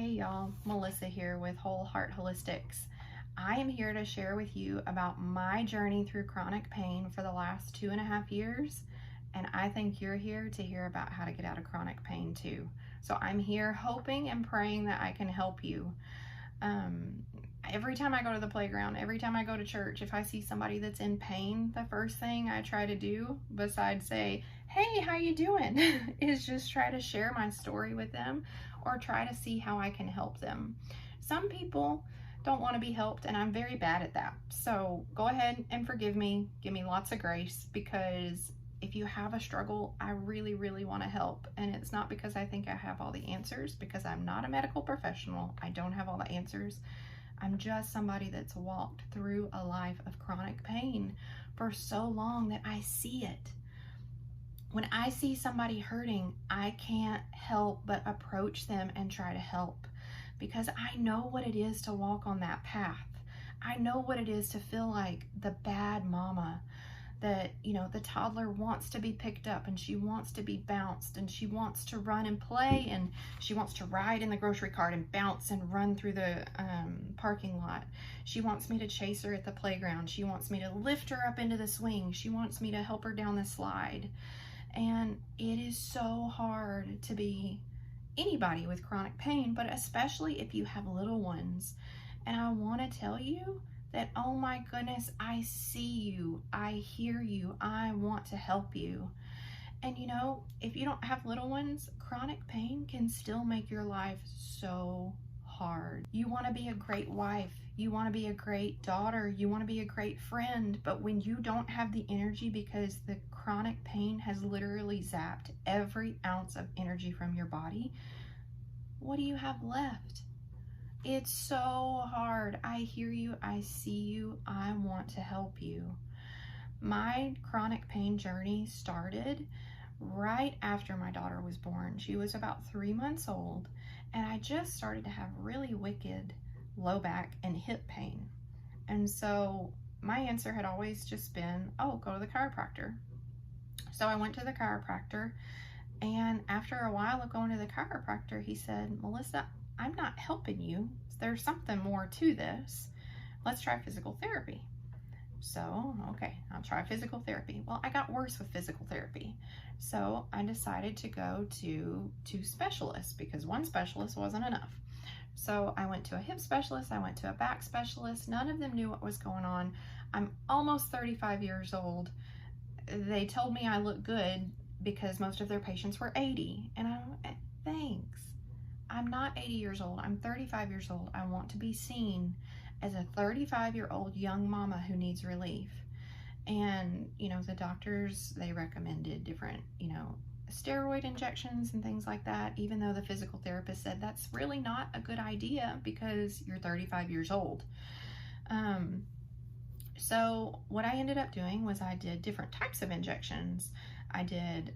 Hey y'all, Melissa here with Whole Heart Holistics. I am here to share with you about my journey through chronic pain for the last 2.5 years, and I think you're here to hear about how to get out of chronic pain too. So I'm here hoping and praying that I can help you. Every time I go to the playground, every time I go to church, if I see somebody that's in pain, the first thing I try to do, besides say, hey, how you doing, is just try to share my story with them or try to see how I can help them. Some people don't want to be helped, and I'm very bad at that. So go ahead and forgive me. Give me lots of grace, because if you have a struggle, I really, really want to help. And it's not because I think I have all the answers, because I'm not a medical professional. I don't have all the answers. I'm just somebody that's walked through a life of chronic pain for so long that I see it. When I see somebody hurting, I can't help but approach them and try to help, because I know what it is to walk on that path. I know what it is to feel like the bad mama that, the toddler wants to be picked up and she wants to be bounced and she wants to run and play and she wants to ride in the grocery cart and bounce and run through the parking lot. She wants me to chase her at the playground. She wants me to lift her up into the swing. She wants me to help her down the slide. And it is so hard to be anybody with chronic pain, but especially if you have little ones. And I want to tell you that, oh my goodness, I see you, I hear you, I want to help you. And if you don't have little ones, chronic pain can still make your life so hard. You want to be a great wife, you want to be a great daughter, you want to be a great friend, but when you don't have the energy because the chronic pain has literally zapped every ounce of energy from your body, what do you have left? It's so hard. I hear you, I see you, I want to help you. My chronic pain journey started right after my daughter was born. She was about 3 months old, and I just started to have really wicked low back and hip pain. And so my answer had always just been, oh, go to the chiropractor. So I went to the chiropractor, and after a while of going to the chiropractor, he said, Melissa, I'm not helping you. There's something more to this. Let's try physical therapy. So, okay, I'll try physical therapy. Well, I got worse with physical therapy. So I decided to go to 2 specialists because one specialist wasn't enough. So I went to a hip specialist, I went to a back specialist. None of them knew what was going on. I'm almost 35 years old. They told me I look good because most of their patients were 80. And thanks. I'm not 80 years old. I'm 35 years old. I want to be seen as a 35-year-old young mama who needs relief. And, the doctors, they recommended different, steroid injections and things like that, even though the physical therapist said that's really not a good idea because you're 35 years old. So what I ended up doing was I did different types of injections. I did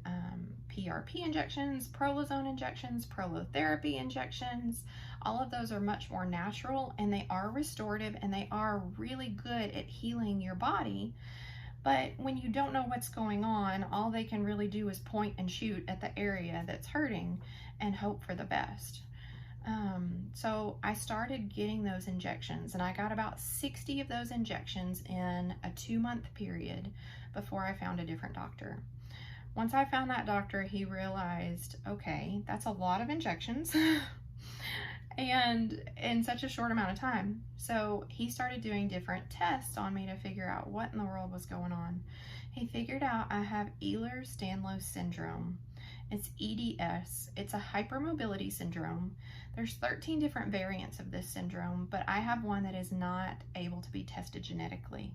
PRP injections, prolozone injections, prolotherapy injections. All of those are much more natural, and they are restorative, and they are really good at healing your body. But when you don't know what's going on, all they can really do is point and shoot at the area that's hurting and hope for the best. So I started getting those injections, and I got about 60 of those injections in a 2-month period before I found a different doctor. Once I found that doctor, he realized, okay, that's a lot of injections and in such a short amount of time. So he started doing different tests on me to figure out what in the world was going on. He figured out I have Ehlers-Danlos syndrome. It's EDS. It's a hypermobility syndrome. There's 13 different variants of this syndrome, but I have one that is not able to be tested genetically.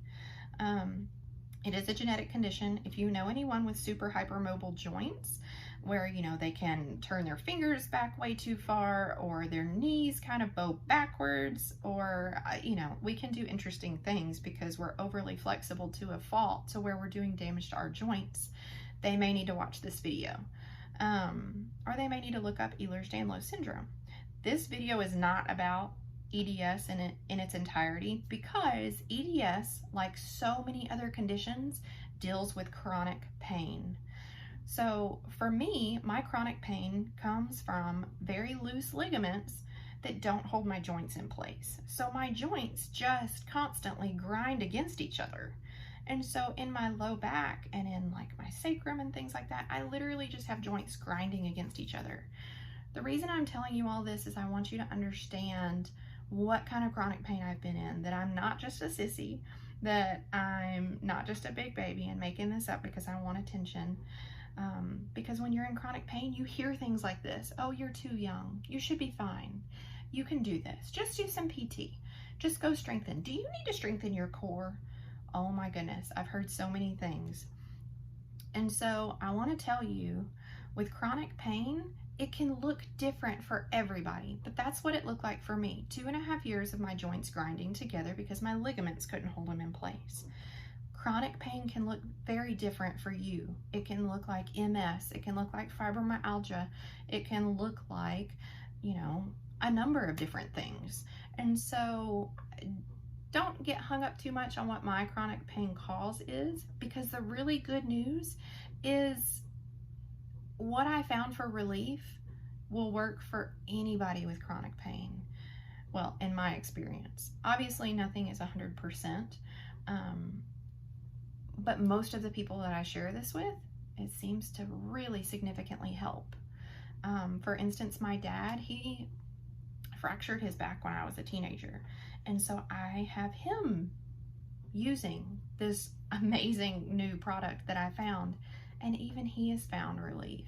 It is a genetic condition. If you know anyone with super hypermobile joints, where, they can turn their fingers back way too far, or their knees kind of bow backwards, or, we can do interesting things because we're overly flexible to a fault to where we're doing damage to our joints, they may need to watch this video. Or they may need to look up Ehlers-Danlos syndrome. This video is not about EDS in its entirety, because EDS, like so many other conditions, deals with chronic pain. So for me, my chronic pain comes from very loose ligaments that don't hold my joints in place. So my joints just constantly grind against each other. And so in my low back and in like my sacrum and things like that, I literally just have joints grinding against each other. The reason I'm telling you all this is I want you to understand what kind of chronic pain I've been in, that I'm not just a sissy, that I'm not just a big baby and making this up because I want attention. Because when you're in chronic pain, you hear things like this. Oh, you're too young. You should be fine. You can do this. Just do some PT. Just go strengthen. Do you need to strengthen your core? Oh my goodness, I've heard so many things. And so I want to tell you, with chronic pain, it can look different for everybody, but that's what it looked like for me. 2.5 years of my joints grinding together because my ligaments couldn't hold them in place. Chronic pain can look very different for you. It can look like MS, it can look like fibromyalgia, it can look like, you know, a number of different things. And so don't get hung up too much on what my chronic pain cause is, because the really good news is what I found for relief will work for anybody with chronic pain. Well, in my experience. Obviously, nothing is 100%, but most of the people that I share this with, it seems to really significantly help. For instance, my dad, he fractured his back when I was a teenager, and so I have him using this amazing new product that I found, and even he has found relief.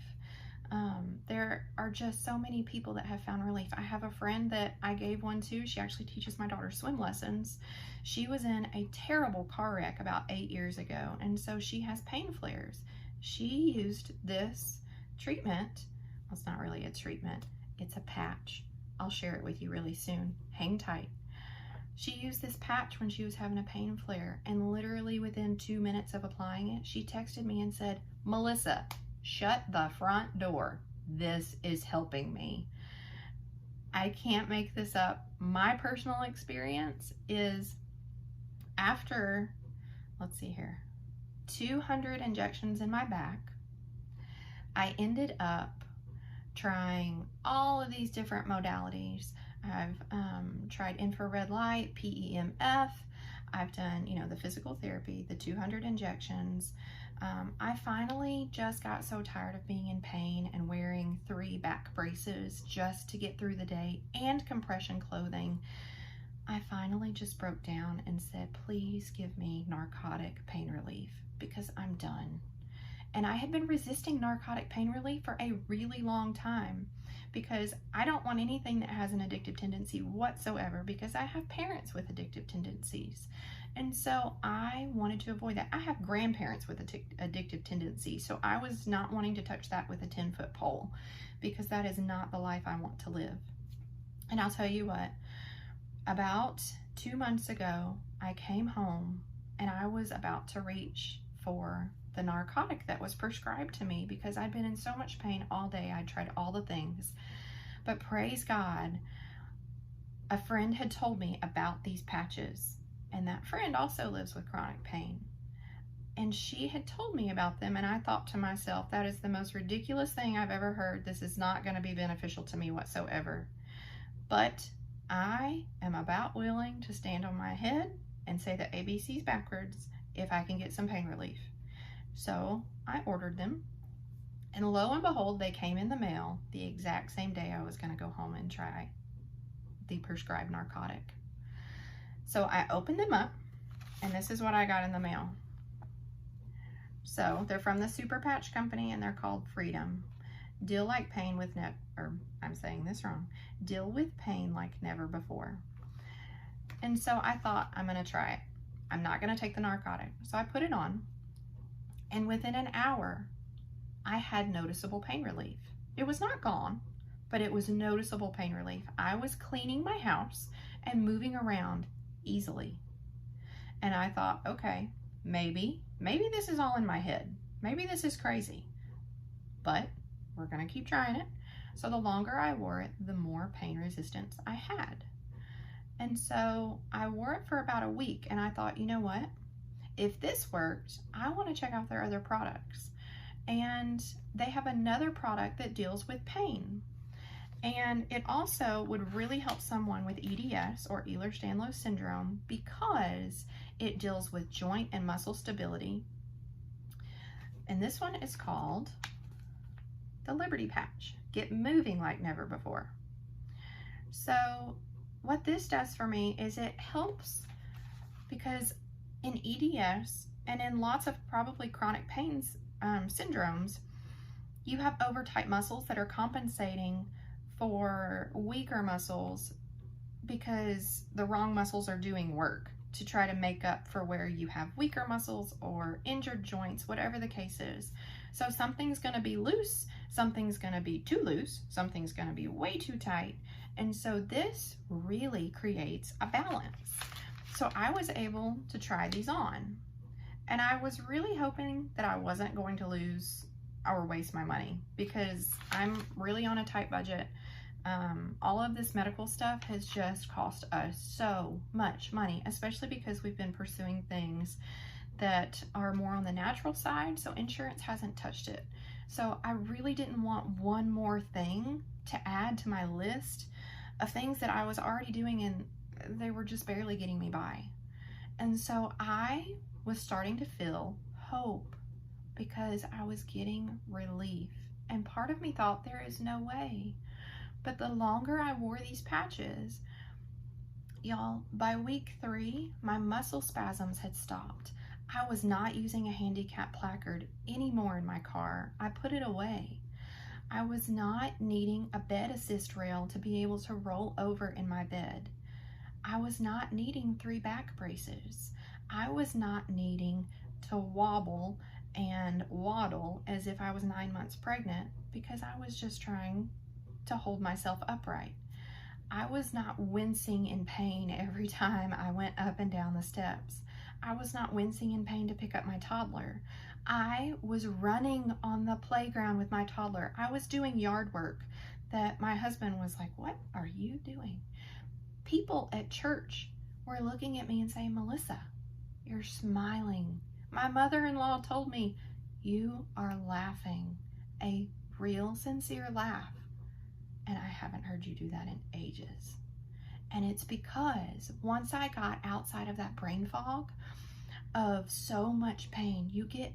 There are just so many people that have found relief. I have a friend that I gave one to. She actually teaches my daughter swim lessons. She was in a terrible car wreck about 8 years ago, and so she has pain flares. She used this treatment. Well, it's not really a treatment. It's a patch. I'll share it with you really soon. Hang tight. She used this patch when she was having a pain flare, and literally within 2 minutes of applying it, she texted me and said, "Melissa, shut the front door. This is helping me." I can't make this up. My personal experience is after, let's see here, 200 injections in my back, I ended up trying all of these different modalities. I've tried infrared light, PEMF. I've done, you know, the physical therapy, the 200 injections. I finally just got so tired of being in pain and wearing 3 back braces just to get through the day and compression clothing. I finally just broke down and said, please give me narcotic pain relief because I'm done. And I had been resisting narcotic pain relief for a really long time because I don't want anything that has an addictive tendency whatsoever, because I have parents with addictive tendencies. And so I wanted to avoid that. I have grandparents with addictive tendencies, so I was not wanting to touch that with a 10-foot pole, because that is not the life I want to live. And I'll tell you what, about 2 months ago, I came home and I was about to reach for the narcotic that was prescribed to me because I'd been in so much pain all day. I tried all the things, but praise God, a friend had told me about these patches, and that friend also lives with chronic pain, and she had told me about them, and I thought to myself, that is the most ridiculous thing I've ever heard. This is not going to be beneficial to me whatsoever. But I am about willing to stand on my head and say the ABCs backwards if I can get some pain relief. So I ordered them, and lo and behold, they came in the mail the exact same day I was going to go home and try the prescribed narcotic. So I opened them up, and this is what I got in the mail. So they're from the Super Patch Company, and they're called Freedom. Deal like pain with I'm saying this wrong. Deal with pain like never before. And so I thought, I'm going to try it. I'm not going to take the narcotic. So I put it on, and within an hour, I had noticeable pain relief. It was not gone, but it was noticeable pain relief. I was cleaning my house and moving around easily. And I thought, okay, maybe this is all in my head. Maybe this is crazy, but we're going to keep trying it. So the longer I wore it, the more pain resistance I had. And so I wore it for about a week, and I thought, you know what? If this worked, I want to check out their other products. And they have another product that deals with pain. And it also would really help someone with EDS or Ehlers-Danlos syndrome because it deals with joint and muscle stability. And this one is called the Liberty Patch. Get moving like never before. So what this does for me is it helps because in EDS and in lots of probably chronic pains syndromes, you have over tight muscles that are compensating for weaker muscles because the wrong muscles are doing work to try to make up for where you have weaker muscles or injured joints, whatever the case is. So something's going to be loose, something's going to be too loose, something's going to be way too tight. And so this really creates a balance. So I was able to try these on, and I was really hoping that I wasn't going to lose or waste my money because I'm really on a tight budget. All of this medical stuff has just cost us so much money, especially because we've been pursuing things that are more on the natural side, so insurance hasn't touched it. So I really didn't want one more thing to add to my list of things that I was already doing and they were just barely getting me by. And so I was starting to feel hope because I was getting relief. And part of me thought there is no way. But the longer I wore these patches, y'all, by week 3, my muscle spasms had stopped. I was not using a handicap placard anymore in my car. I put it away. I was not needing a bed assist rail to be able to roll over in my bed. I was not needing 3 back braces. I was not needing to wobble and waddle as if I was 9 months pregnant because I was just trying to hold myself upright. I was not wincing in pain every time I went up and down the steps. I was not wincing in pain to pick up my toddler. I was running on the playground with my toddler. I was doing yard work that my husband was like, "What are you doing?" People at church were looking at me and saying, "Melissa, you're smiling." My mother-in-law told me, "You are laughing, a real sincere laugh." And I haven't heard you do that in ages. And it's because once I got outside of that brain fog of so much pain,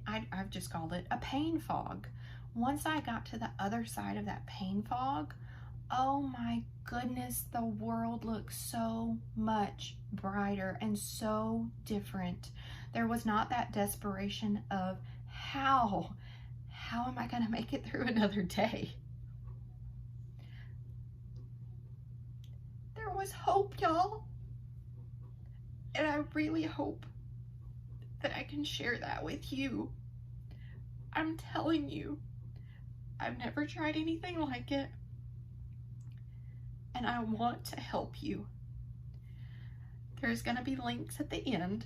I've just called it a pain fog. Once I got to the other side of that pain fog, oh my goodness, the world looked so much brighter and so different. There was not that desperation of how am I going to make it through another day? There was hope, y'all. And I really hope that I can share that with you. I'm telling you, I've never tried anything like it. And I want to help you. There's going to be links at the end.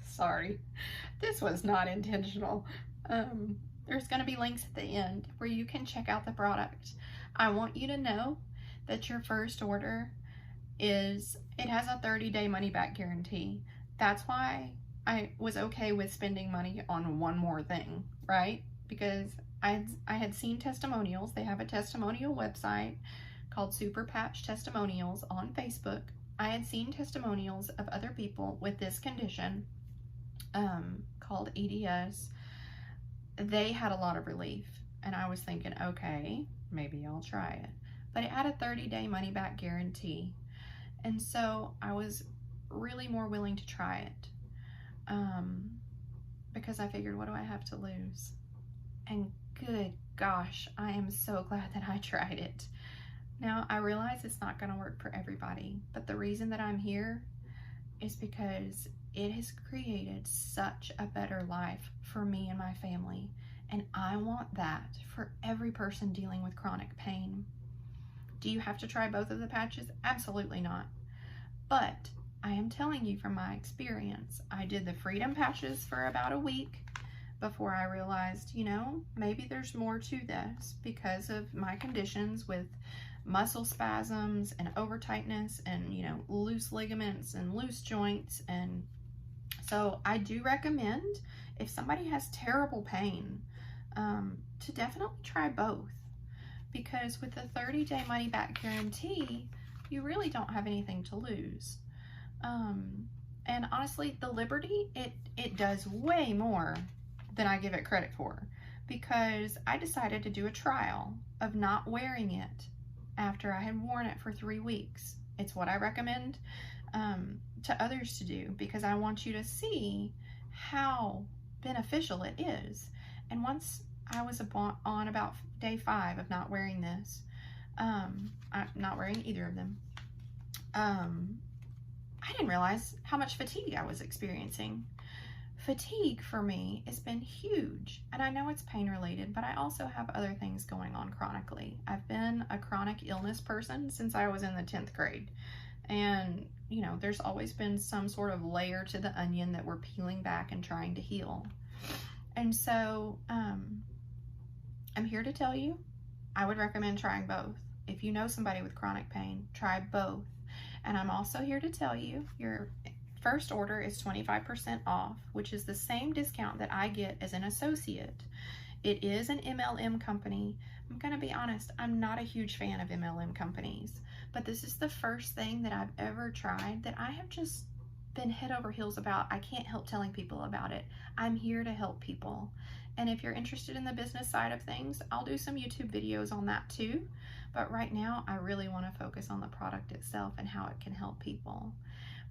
Sorry, this was not intentional. There's going to be links at the end where you can check out the product. I want you to know that your first order it has a 30-day money-back guarantee. That's why I was okay with spending money on one more thing, right? Because I had seen testimonials. They have a testimonial website called Super Patch Testimonials on Facebook. I had seen testimonials of other people with this condition called EDS. They had a lot of relief, and I was thinking, okay, maybe I'll try it. But it had a 30-day money-back guarantee, and so I was really more willing to try it because I figured, what do I have to lose? And good gosh, I am so glad that I tried it. Now, I realize it's not going to work for everybody, but the reason that I'm here is because it has created such a better life for me and my family, and I want that for every person dealing with chronic pain. Do you have to try both of the patches? Absolutely not. But I am telling you from my experience, I did the Freedom patches for about a week before I realized, maybe there's more to this because of my conditions with muscle spasms and over tightness and, loose ligaments and loose joints. And so I do recommend, if somebody has terrible pain, to definitely try both. because with the 30-day money-back guarantee, you really don't have anything to lose. And honestly, the Liberty, it does way more than I give it credit for, because I decided to do a trial of not wearing it after I had worn it for 3 weeks. It's what I recommend to others to do, because I want you to see how beneficial it is. And once I was on about day 5 of not wearing this, not wearing either of them, I didn't realize how much fatigue I was experiencing. Fatigue for me has been huge, and I know it's pain related, but I also have other things going on chronically. I've been a chronic illness person since I was in the 10th grade, and you know, there's always been some sort of layer to the onion that we're peeling back and trying to heal. And so I'm here to tell you, I would recommend trying both. If you know somebody with chronic pain, try both. And I'm also here to tell you, your first order is 25% off, which is the same discount that I get as an associate. It is an MLM company. I'm gonna be honest, I'm not a huge fan of MLM companies, but this is the first thing that I've ever tried that I have just been head over heels about. I can't help telling people about it. I'm here to help people. And if you're interested in the business side of things, I'll do some YouTube videos on that too. But right now, I really want to focus on the product itself and how it can help people.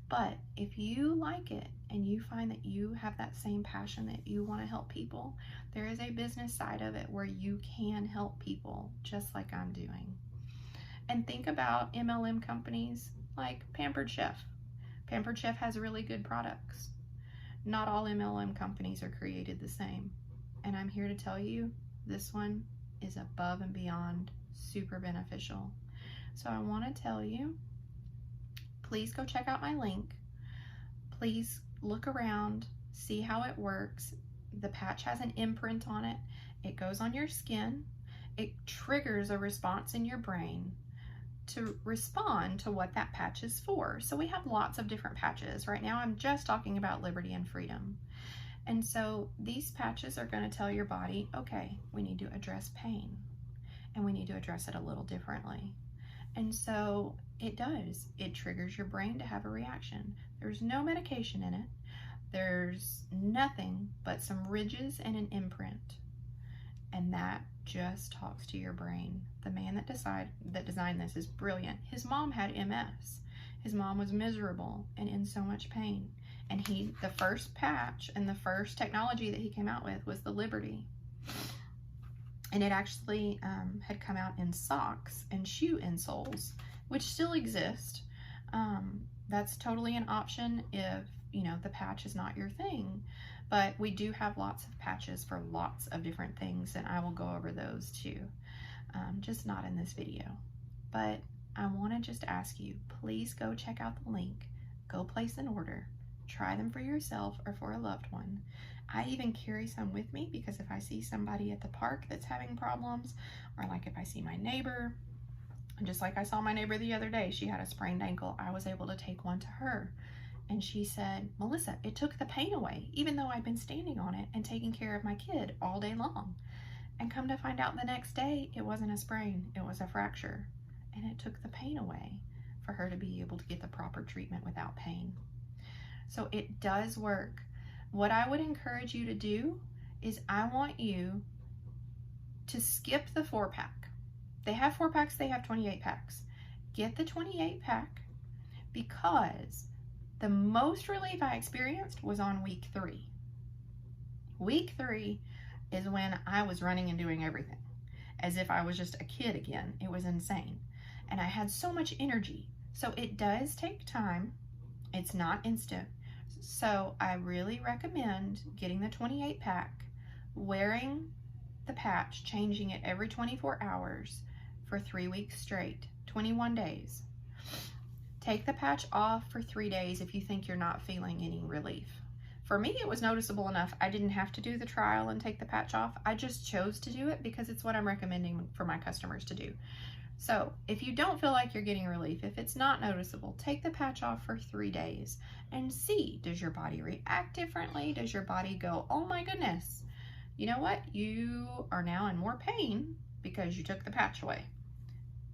But if you like it and you find that you have that same passion that you want to help people, there is a business side of it where you can help people just like I'm doing. And think about MLM companies like Pampered Chef. Pampered Chef has really good products. Not all MLM companies are created the same. And I'm here to tell you, this one is above and beyond super beneficial. So I want to tell you, please go check out my link. Please look around, see how it works. The patch has an imprint on it. It goes on your skin. It triggers a response in your brain to respond to what that patch is for. So we have lots of different patches. Right now I'm just talking about Liberty and Freedom. And so these patches are going to tell your body, okay, we need to address pain, and we need to address it a little differently. And so it does. It triggers your brain to have a reaction. There's no medication in it. There's nothing but some ridges and an imprint. And that just talks to your brain. The man that designed this is brilliant. His mom had MS. His mom was miserable and in so much pain. And the first patch and the first technology that he came out with was the Liberty. And it actually had come out in socks and shoe insoles, which still exist. That's totally an option if, you know, the patch is not your thing. But we do have lots of patches for lots of different things, and I will go over those too. Just not in this video. But I want to just ask you, please go check out the link. Go place an order. Try them for yourself or for a loved one. I even carry some with me because if I see somebody at the park that's having problems, or like if I see my neighbor, just like I saw my neighbor the other day, she had a sprained ankle, I was able to take one to her. And she said, Melissa, it took the pain away, even though I've been standing on it and taking care of my kid all day long. And come to find out the next day, it wasn't a sprain, it was a fracture. And it took the pain away for her to be able to get the proper treatment without pain. So it does work. What I would encourage you to do is I want you to skip the 4-pack. They have 4-packs, they have 28 packs. Get the 28 pack because the most relief I experienced was on week 3. Week 3 is when I was running and doing everything as if I was just a kid again. It was insane. And I had so much energy. So it does take time. It's not instant. So I really recommend getting the 28 pack, wearing the patch, changing it every 24 hours for 3 weeks straight, 21 days. Take the patch off for 3 days if you think you're not feeling any relief. For me, it was noticeable enough. I didn't have to do the trial and take the patch off. I just chose to do it because it's what I'm recommending for my customers to do. So if you don't feel like you're getting relief, if it's not noticeable, take the patch off for 3 days and see, does your body react differently? Does your body go, oh my goodness, you know what? You are now in more pain because you took the patch away.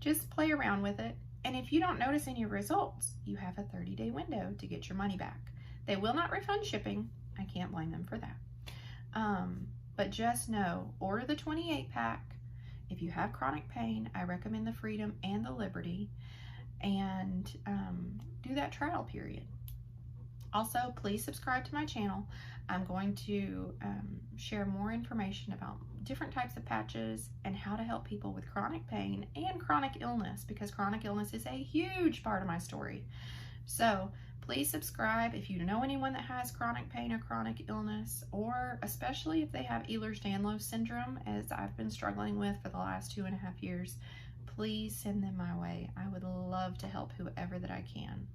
Just play around with it. And if you don't notice any results, you have a 30-day window to get your money back. They will not refund shipping. I can't blame them for that. But just know, order the 28 pack. If you have chronic pain, I recommend the Freedom and the Liberty, and do that trial period. Also, please subscribe to my channel. I'm going to share more information about different types of patches and how to help people with chronic pain and chronic illness, because chronic illness is a huge part of my story. So please subscribe if you know anyone that has chronic pain or chronic illness, or especially if they have Ehlers-Danlos syndrome, as I've been struggling with for the last 2.5 years. Please send them my way. I would love to help whoever that I can.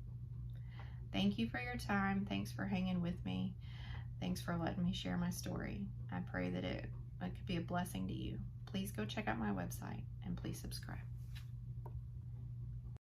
Thank you for your time. Thanks for hanging with me. Thanks for letting me share my story. I pray that it could be a blessing to you. Please go check out my website and please subscribe.